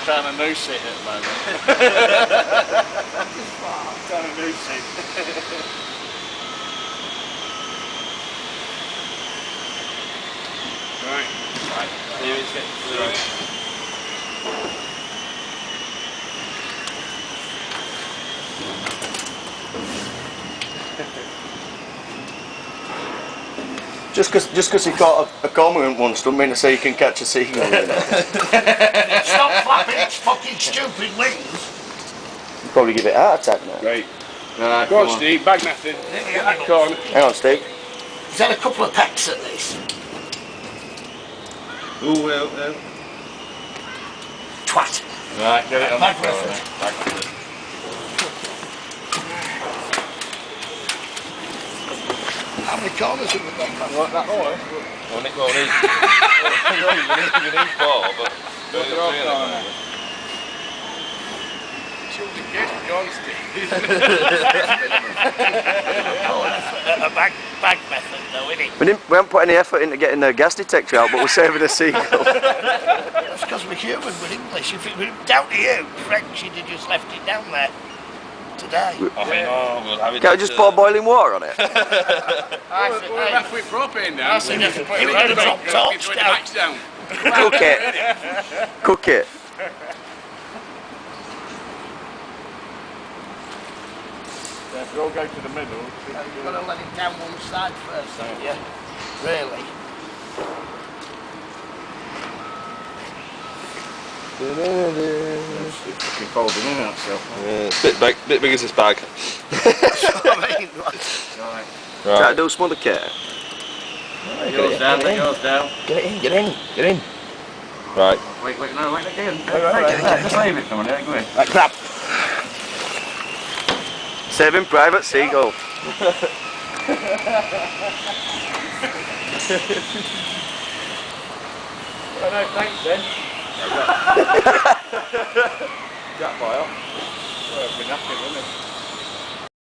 trying to noose it at the moment. Trying to noose it. Right. Here it's getting through. Just because he caught a cormorant once doesn't mean to say you can catch a seagull. Stop flapping its fucking stupid wings! You'd probably give it a heart attack now. Right. Go on, Steve, bag nothing. Go on. Hang on, Steve. He's had a couple of pecks at this. Ooh, well, Twat. Right, get it on Bag the floor method. now. Bag method. How many corners have we got? Like that one? We need 4, but They're all gone. Go on, Steve. A bag method though, isn't it? We haven't put any effort into getting the gas detector out, but we're saving a seagull. That's because we're human, we're English. If it were down to you, French, you'd have just left it down there today. we'll have it. Can't we just pour boiling water on it? We're halfway propane down. I think you can put it right drop tops down. Cook it. Cook it. Go to the middle. You've got to let it down one side first, haven't you? Really? It's fucking folding in that stuff. Yeah, it's a bit big as this bag. Right. Try to do some other care. Let yours down, let yours down. Get in. Right. Wait, no, wait again. Just leave it for a minute, go in. Like crap. Saving Private Seagull. Well, no, thanks then. Jack file. Well, it'd be nothing, wouldn't it?